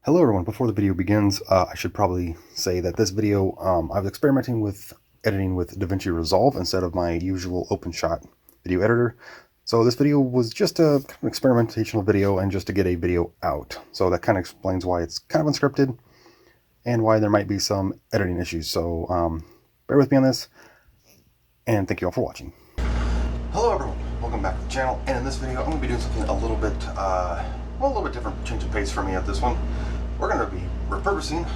Hello everyone, before the video begins, I should probably say that this video, I was experimenting with editing with Davinci Resolve instead of my usual OpenShot video editor. So this video was just a kind of experimentational video and just to get a video out. So that kind of explains why it's kind of unscripted and why there might be some editing issues. So bear with me on this, and thank you all for watching. Hello everyone, welcome back to the channel, and in this video I'm going to be doing something a little bit different, change of pace for me at this one. We're going to be repurposing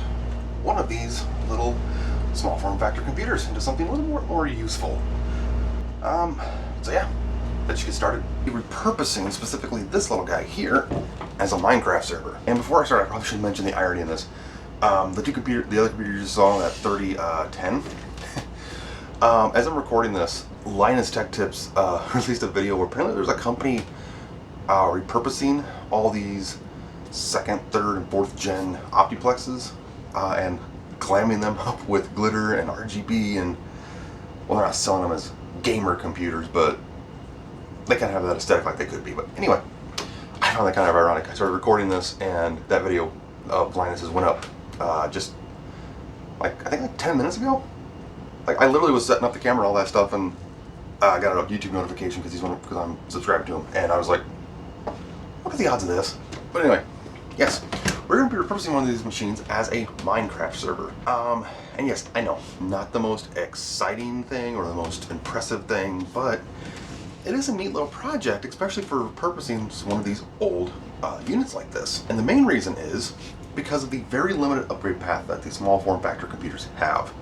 one of these little small form factor computers into something a little more useful. So yeah, let's get started. We're repurposing specifically this little guy here as a Minecraft server. And before I start, I probably should mention the irony in this. The other computer you saw at 3010. As I'm recording this, Linus Tech Tips released a video where apparently there's a company repurposing all these second, third, and fourth gen Optiplexes and clamming them up with glitter and RGB, and well, they're not selling them as gamer computers, but they kind of have that aesthetic like they could be. But anyway, I found that kind of ironic. I started recording this and that video of Linus's went up just I think like 10 minutes ago. Like I literally was setting up the camera, all that stuff, and I got a YouTube notification because I'm subscribed to him, and I was like, what are the odds of this? But anyway, yes, we're going to be repurposing one of these machines as a Minecraft server. And yes, I know, not the most exciting thing or the most impressive thing, but it is a neat little project, especially for repurposing one of these old units like this. And the main reason is because of the very limited upgrade path that these small form factor computers have,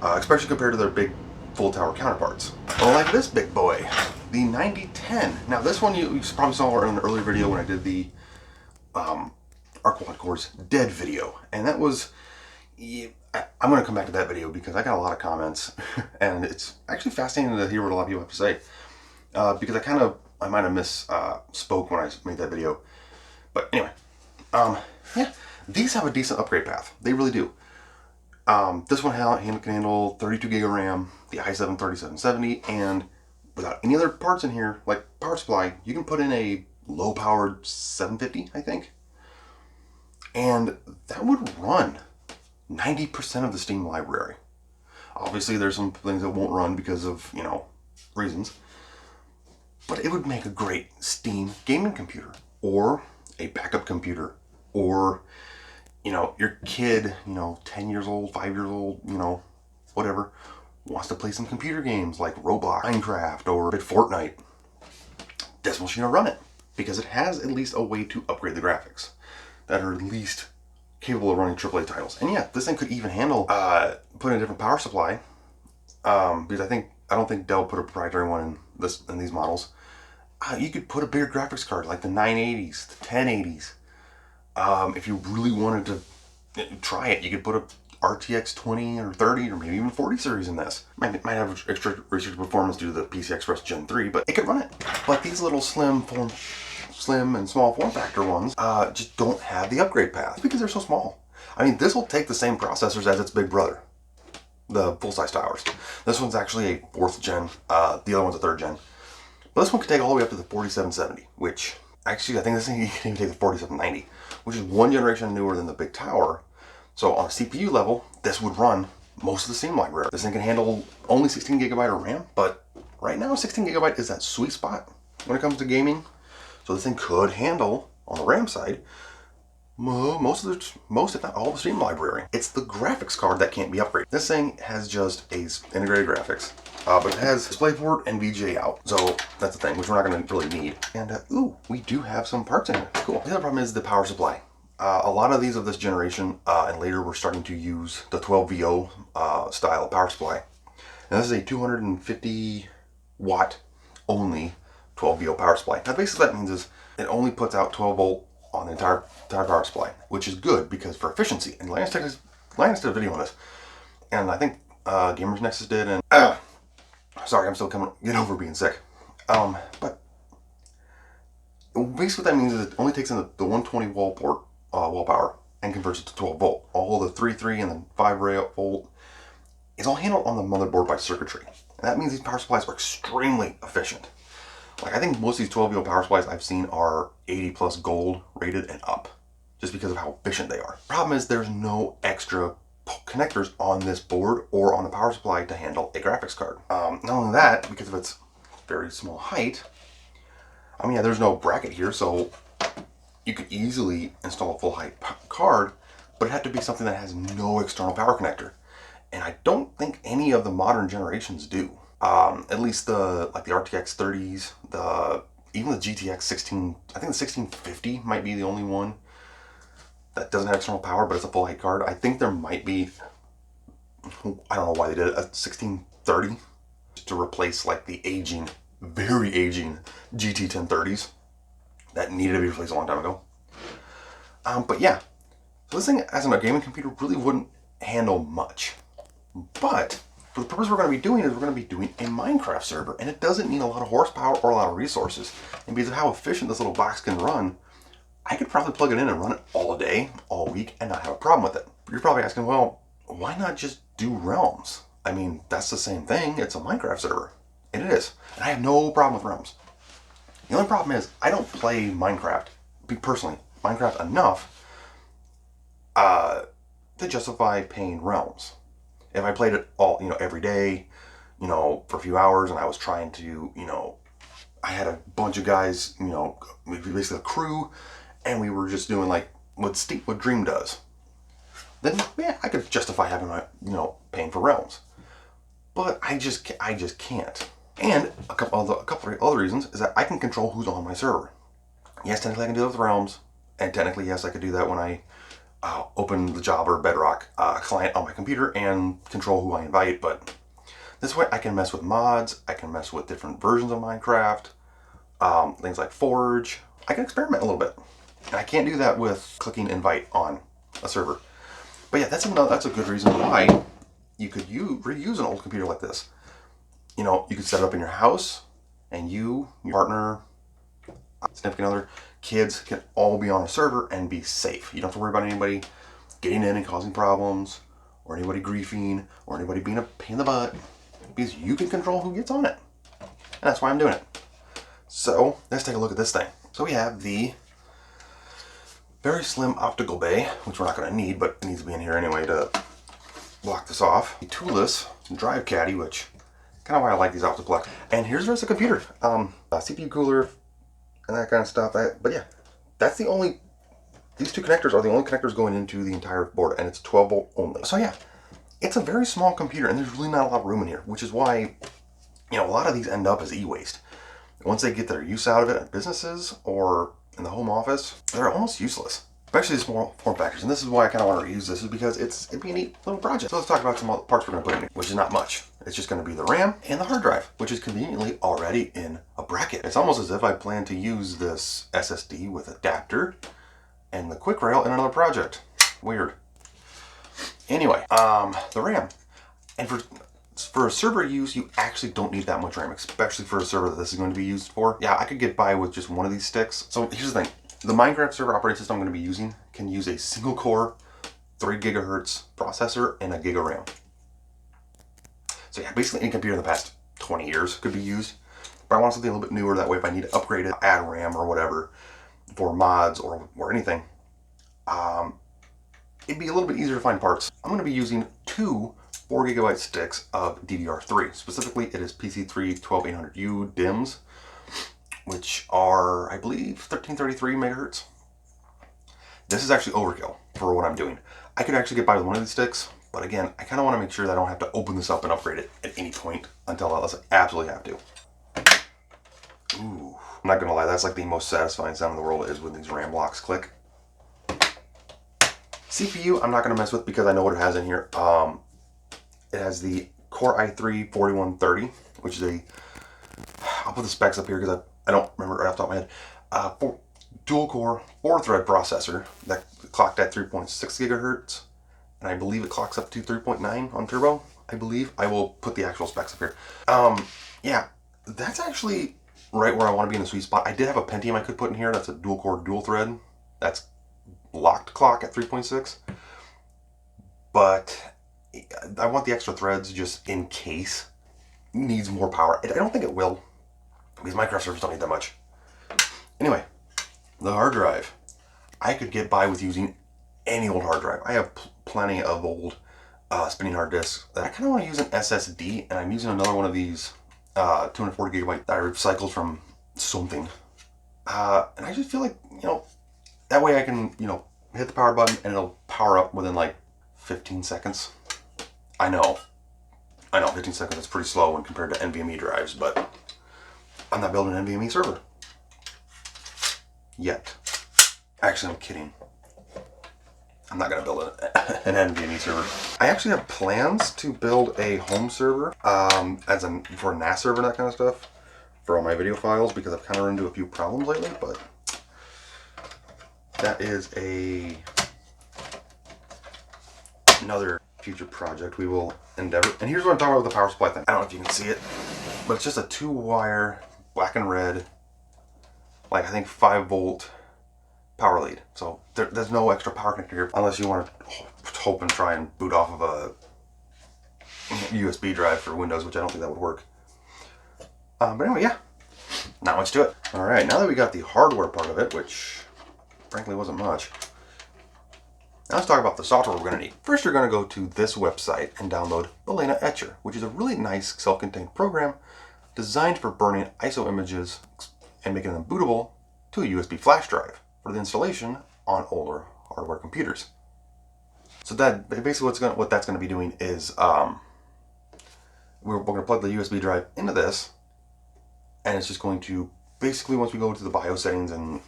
especially compared to their big full tower counterparts. Well, like this big boy, the 9010. Now this one you probably saw in an earlier video when I did the our quad cores dead video, and that was, I'm going to come back to that video because I got a lot of comments and it's actually fascinating to hear what a lot of people have to say, because I might have misspoke when I made that video. But anyway, yeah, these have a decent upgrade path. They really do. This one can handle 32 gig of RAM, the i7 3770, and without any other parts in here, like power supply, you can put in a low-powered 750, I think. And that would run 90% of the Steam library. Obviously, there's some things that won't run because of, reasons. But it would make a great Steam gaming computer, or a backup computer, or your kid, 10 years old, 5 years old, whatever, wants to play some computer games like Roblox, Minecraft, or Fortnite. This machine will run it because it has at least a way to upgrade the graphics that are at least capable of running AAA titles. And yeah, this thing could even handle putting a different power supply, because I don't think Dell put a proprietary one in these models. You could put a bigger graphics card like the 980s, the 1080s. If you really wanted to try it, you could put a RTX 20 or 30 or maybe even 40 series in this. Might have extra research performance due to the PCI Express Gen 3, but it could run it. But these little slim and small form factor ones just don't have the upgrade path because they're so small. I mean, this will take the same processors as its big brother, the full-size towers. This one's actually a 4th gen, the other one's a 3rd gen. But this one could take all the way up to the 4770, which actually I think this thing can even take the 4790, which is one generation newer than the big tower. So on a CPU level, this would run most of the Steam library. This thing can handle only 16 gigabyte of RAM, but right now 16 gigabyte is that sweet spot when it comes to gaming. So this thing could handle, on the RAM side, most if not all the Steam library. It's the graphics card that can't be upgraded. This thing has just a integrated graphics, but it has DisplayPort and VGA out. So that's the thing, which we're not going to really need. And ooh, we do have some parts in here. Cool. The other problem is the power supply. A lot of these of this generation and later we're starting to use the 12VO style power supply. And this is a 250 watt only 12VO power supply. Now basically that means is it only puts out 12 volt on the entire power supply, which is good because for efficiency. And Linus did a video on this, and I think Gamers Nexus did. And sorry, I'm still getting over being sick. But basically what that means is it only takes in the 120 wall port wall power and converts it to 12 volt. All the 3.3 and then 5 volt is all handled on the motherboard by circuitry. And that means these power supplies are extremely efficient. Like I think most of these 12 volt power supplies I've seen are 80 plus gold rated and up. just because of how efficient they are. Problem is there's no extra connectors on this board or on the power supply to handle a graphics card. Not only that, because of its very small height, I mean, yeah, there's no bracket here, so you could easily install a full height card, but it had to be something that has no external power connector. And I don't think any of the modern generations do. At least the RTX 30s, even the GTX 16, I think the 1650 might be the only one that doesn't have external power, but it's a full height card. I think there might be, I don't know why they did it, a 1630 to replace like the aging, very aging GT 1030s that needed to be replaced a long time ago. But yeah, so this thing as a gaming computer really wouldn't handle much. But for the purpose we're going to be doing is we're going to be doing a Minecraft server, and it doesn't need a lot of horsepower or a lot of resources. And because of how efficient this little box can run, I could probably plug it in and run it all day, all week, and not have a problem with it. But you're probably asking, well, why not just do Realms? I mean, that's the same thing. It's a Minecraft server. And it is. And I have no problem with Realms. The only problem is I don't play Minecraft, personally, Minecraft enough to justify paying Realms. If I played it all, every day, for a few hours, and I was trying to, I had a bunch of guys, basically a crew, and we were just doing like what Dream does, then yeah, I could justify having my, paying for Realms. But I just can't. And a couple of other reasons is that I can control who's on my server. Yes, technically I can do that with Realms, and technically yes, I could do that when I open the Java or Bedrock client on my computer and control who I invite. But this way I can mess with mods, I can mess with different versions of Minecraft, things like Forge. I can experiment a little bit. And I can't do that with clicking invite on a server. But yeah, that's a good reason why you could reuse an old computer like this. You could set it up in your house, and you, your partner, significant other, kids can all be on a server and be safe. You don't have to worry about anybody getting in and causing problems, or anybody griefing, or anybody being a pain in the butt, because you can control who gets on it. And that's why I'm doing it. So let's take a look at this thing. So we have the very slim optical bay, which we're not going to need, but it needs to be in here anyway to block this off. The toolless drive caddy, which kind of why I like these Optiplex. And here's the rest of the computer. CPU cooler and that kind of stuff. But yeah, that's the only, these two connectors are the only connectors going into the entire board, and it's 12 volt only. So yeah, it's a very small computer, and there's really not a lot of room in here, which is why, a lot of these end up as e-waste. Once they get their use out of it at businesses or in the home office, they're almost useless. Especially the small form factors. And this is why I kind of want to reuse this, is because it'd be a neat little project. So let's talk about some parts we're going to put in here, which is not much. It's just going to be the RAM and the hard drive, which is conveniently already in a bracket. It's almost as if I plan to use this SSD with adapter and the quick rail in another project. Weird. Anyway, the RAM. And for server use, you actually don't need that much RAM, especially for a server that this is going to be used for. Yeah, I could get by with just one of these sticks. So here's the thing. The Minecraft server operating system I'm going to be using can use a single core 3 gigahertz processor and a gig of RAM. So yeah, basically any computer in the past 20 years could be used. But I want something a little bit newer, that way if I need to upgrade it, add RAM or whatever for mods or anything, it'd be a little bit easier to find parts. I'm going to be using two 4 gigabyte sticks of DDR3. Specifically, it is PC3 12800U DIMMs, which are, I believe, 1333 megahertz. This is actually overkill for what I'm doing. I could actually get by with one of these sticks, but again, I kind of want to make sure that I don't have to open this up and upgrade it at any point unless I absolutely have to. Ooh, I'm not gonna lie, that's like the most satisfying sound in the world, is when these RAM blocks click. CPU, I'm not gonna mess with because I know what it has in here. It has the Core i3 4130, which is I'll put the specs up here because I don't remember right off the top of my head. Dual core, 4-thread processor that clocked at 3.6 gigahertz, and I believe it clocks up to 3.9 on turbo. I believe. I will put the actual specs up here. Yeah, that's actually right where I want to be in the sweet spot. I did have a Pentium I could put in here. That's a dual core, dual thread. That's locked clock at 3.6. But I want the extra threads just in case it needs more power. I don't think it will, because Minecraft servers don't need that much. Anyway, the hard drive. I could get by with using any old hard drive. I have plenty of old spinning hard disks that I kind of want to use an SSD, and I'm using another one of these 240 gigabyte that I recycled from something. And I just feel like, that way I can, hit the power button and it'll power up within like 15 seconds. I know 15 seconds is pretty slow when compared to NVMe drives, but I'm not building an NVMe server yet. Actually, I'm kidding. I'm not going to build an NVMe server. I actually have plans to build a home server for a NAS server and that kind of stuff for all my video files, because I've kind of run into a few problems lately, but that is another future project we will endeavor. And here's what I'm talking about with the power supply thing. I don't know if you can see it, but it's just a 2-wire black and red, like I think 5-volt power lead. So there's no extra power connector here unless you want to hope and try and boot off of a USB drive for Windows, which I don't think that would work. But anyway, yeah, not much to it. All right, now that we got the hardware part of it, which frankly wasn't much, now let's talk about the software we're going to need. First, you're going to go to this website and download Balena Etcher, which is a really nice self-contained program designed for burning ISO images and making them bootable to a USB flash drive for the installation on older hardware computers. So that basically what that's going to be doing is we're going to plug the USB drive into this, and it's just going to basically, once we go to the BIOS settings and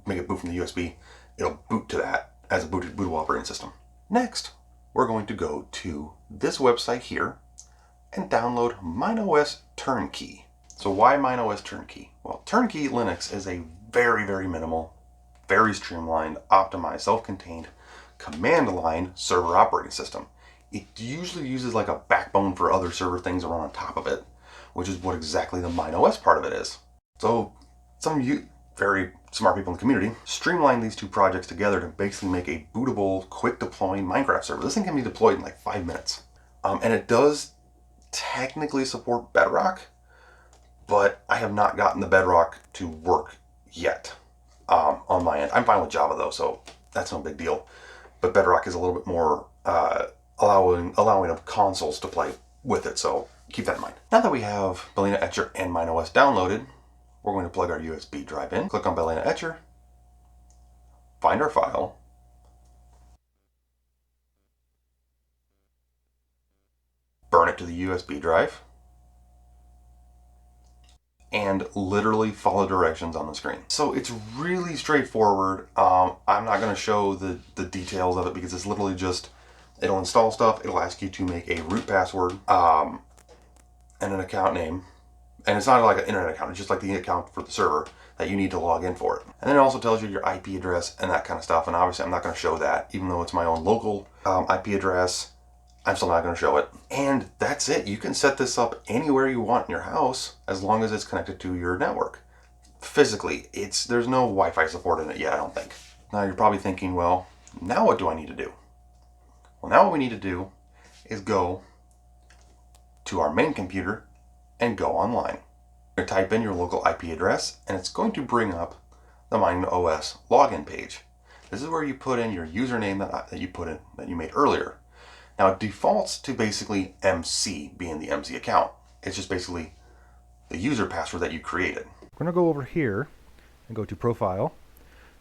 make it boot from the USB, it'll boot to that as a bootable operating system. Next, we're going to go to this website here and download MineOS Turnkey. So why MineOS Turnkey? Well, Turnkey Linux is a very, very minimal, very streamlined, optimized, self-contained command line server operating system. It usually uses like a backbone for other server things that run on top of it, which is what exactly the MineOS part of it is. So some of you very smart people in the community streamline these two projects together to basically make a bootable, quick deploying Minecraft server. This thing can be deployed in like 5 minutes. And it does technically support Bedrock, but I have not gotten the Bedrock to work yet on my end. I'm fine with Java though, so that's no big deal. But Bedrock is a little bit more allowing of consoles to play with it, so keep that in mind. Now that we have Balena Etcher and MineOS downloaded, we're going to plug our USB drive in, click on Balena Etcher, find our file, burn it to the USB drive, and literally follow directions on the screen. So it's really straightforward. I'm not going to show the details of it because it's literally just, it'll install stuff, it'll ask you to make a root password and an account name. And it's not like an internet account, it's just like the account for the server that you need to log in for it. And then it also tells you your IP address and that kind of stuff. And obviously I'm not going to show that, even though it's my own local IP address. I'm still not going to show it. And that's it. You can set this up anywhere you want in your house as long as it's connected to your network. Physically, there's no Wi-Fi support in it yet, I don't think. Now you're probably thinking, well, now what do I need to do? Well, now what we need to do is go to our main computer and go online. You're going to type in your local IP address, and it's going to bring up the MineOS login page. This is where you put in your username that you made earlier. Now it defaults to basically MC being the MC account. It's just basically the user password that you created. We're going to go over here and go to Profile.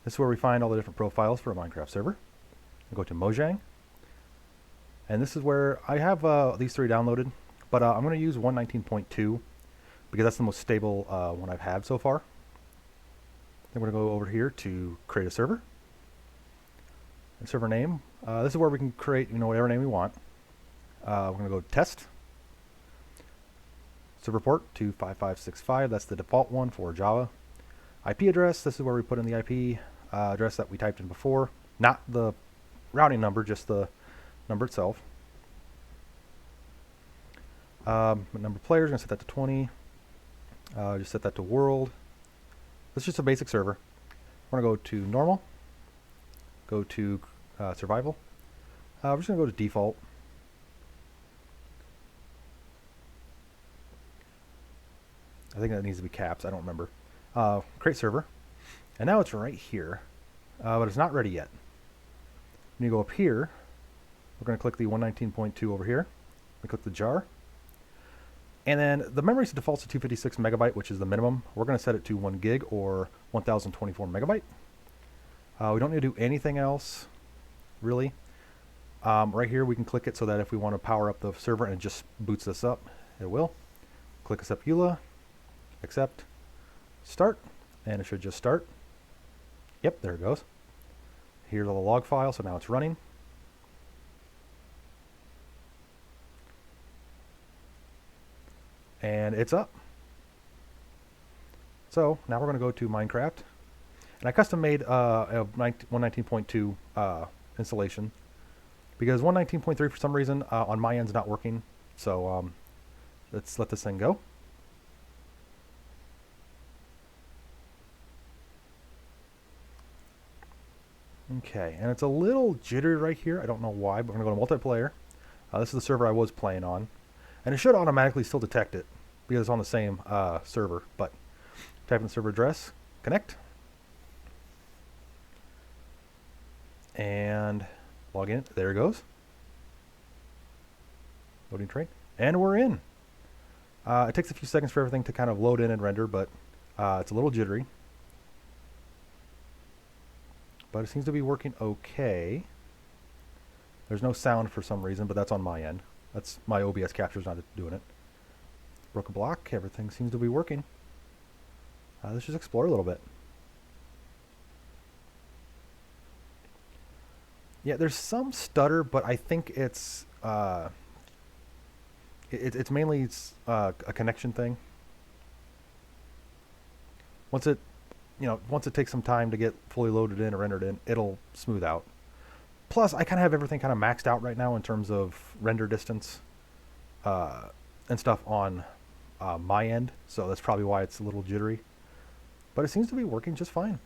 This is where we find all the different profiles for a Minecraft server. We'll go to Mojang. And this is where I have these 3 downloaded, but I'm going to use 119.2 because that's the most stable one I've had so far. Then we're going to go over here to create a server. And server name. This is where we can create whatever name we want. We're going to go to test. Server port 25565. That's the default one for Java. IP address. This is where we put in the IP address that we typed in before. Not the routing number, just the number itself. Number of players, going to set that to 20. Just set that to world. This is just a basic server. We're going to go to normal. Go to survival. We're just going to go to default. I think that needs to be caps. I don't remember. Create server. And now it's right here. but it's not ready yet. When you go up here, we're going to click the 119.2 over here. We click the jar. And then the memory defaults to 256 megabyte, which is the minimum. We're going to set it to 1 gig or 1024 megabyte. We don't need to do anything else, really. Right here, we can click it so that if we want to power up the server and it just boots this up, it will. Click accept EULA, accept, start, and it should just start. Yep, there it goes. Here's the log file, so now it's running. And it's up. So now we're going to go to Minecraft. And I custom made a 119.2 installation because 119.3 for some reason on my end is not working. So let's let this thing go. Okay, and it's a little jittery right here. I don't know why, but we're going to go to multiplayer. This is the server I was playing on. And it should automatically still detect it because it's on the same server. But type in the server address, connect, and log in. There it goes. Loading train. And we're in. It takes a few seconds for everything to kind of load in and render, but it's a little jittery. But it seems to be working okay. There's no sound for some reason, but that's on my end. That's my OBS capture's not doing it. Broke a block. Everything seems to be working. Let's just explore a little bit. Yeah, there's some stutter, but I think it's mainly a connection thing. Once it takes some time to get fully loaded in or rendered in, it'll smooth out. Plus, I kind of have everything kind of maxed out right now in terms of render distance and stuff on my end, so that's probably why it's a little jittery. But it seems to be working just fine.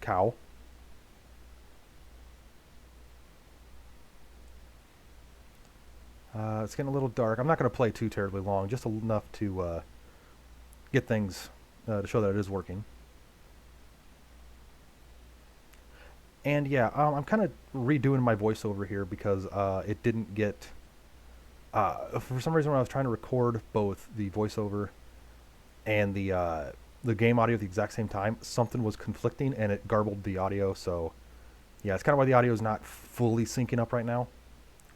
Cow. It's getting a little dark. I'm not going to play too terribly long, just enough to get things to show that it is working. And yeah, I'm kind of redoing my voiceover here because it didn't get... for some reason when I was trying to record both the voiceover and the game audio at the exact same time, something was conflicting and it garbled the audio. So yeah, it's kind of why the audio is not fully syncing up right now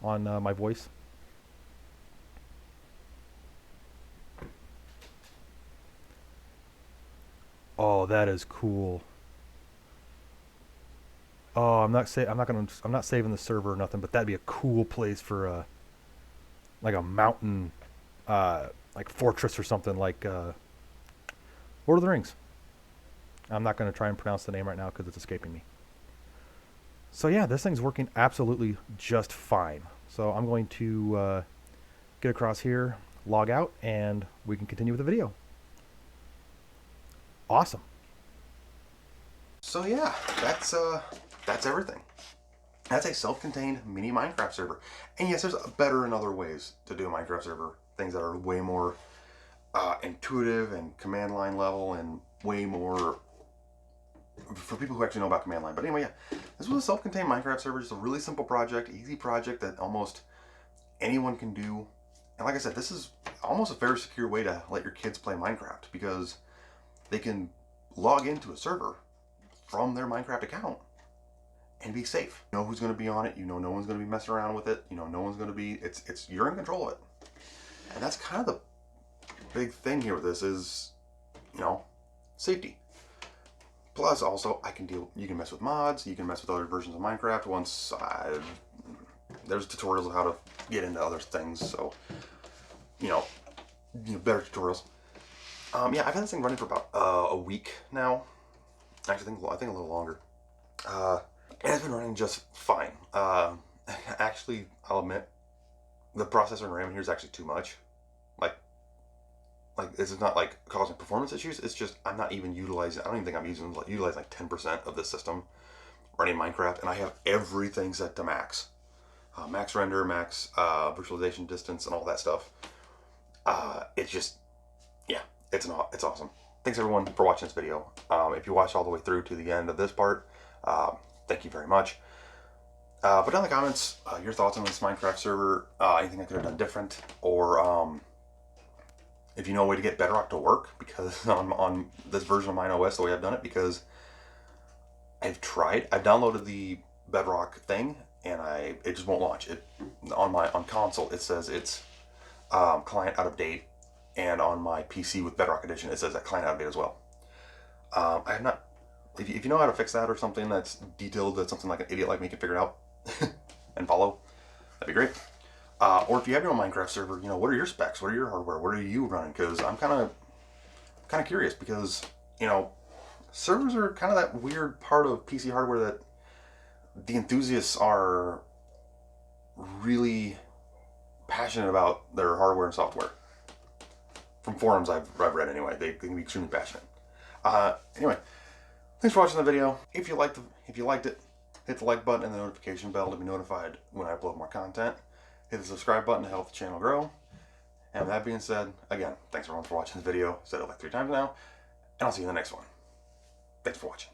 on my voice. Oh, that is cool. Oh, I'm not saving the server or nothing, but that'd be a cool place for like a mountain, like fortress or something like Lord of the Rings. I'm not going to try and pronounce the name right now because it's escaping me. So yeah, this thing's working absolutely just fine. So I'm going to get across here, log out, and we can continue with the video. Awesome. So yeah, that's everything. That's a self-contained mini Minecraft server. And yes, there's better and other ways to do a Minecraft server. Things that are way more intuitive and command line level and way more for people who actually know about command line. But anyway, yeah, this was a self-contained Minecraft server. Just a really simple project, easy project that almost anyone can do. And like I said, this is almost a very secure way to let your kids play Minecraft because they can log into a server from their Minecraft account and be safe. You know who's going to be on it. You know no one's going to be messing around with it. You know no one's going to be. It's you're in control of it, and that's kind of the big thing here with this is, you know, safety. Plus, also, you can mess with mods. You can mess with other versions of Minecraft. There's tutorials of how to get into other things. So, you know better tutorials. Yeah, I've had this thing running for about a week now. Actually, I think a little longer. And it's been running just fine. Actually, I'll admit, the processor and RAM here is actually too much. Like this is not like causing performance issues. It's just I'm not even utilizing. I don't even think I'm utilizing like 10% of this system running Minecraft, and I have everything set to max, max render, max virtualization distance, and all that stuff. It's just, yeah, it's awesome. Thanks everyone for watching this video. If you watched all the way through to the end of this part, thank you very much. Put down in the comments your thoughts on this Minecraft server, anything I could have done different, or if you know a way to get Bedrock to work, because on this version of MineOS, the way I've done it, because I've downloaded the Bedrock thing, and it just won't launch. It on console it says it's client out of date, and on my PC with Bedrock Edition it says that client out of date as well. I have not. If you know how to fix that or something that's detailed, that something like an idiot like me can figure it out and follow, that'd be great. Or if you have your own Minecraft server, what are your specs? What are your hardware? What are you running? Because I'm kind of curious, because servers are kind of that weird part of PC hardware that the enthusiasts are really passionate about their hardware and software. From forums I've read anyway, they can be extremely passionate. Anyway, thanks for watching the video. If you liked it, hit the like button and the notification bell to be notified when I upload more content. Hit the subscribe button to help the channel grow. And with that being said, again, thanks everyone for watching this video. I've said it like 3 times now, and I'll see you in the next one. Thanks for watching.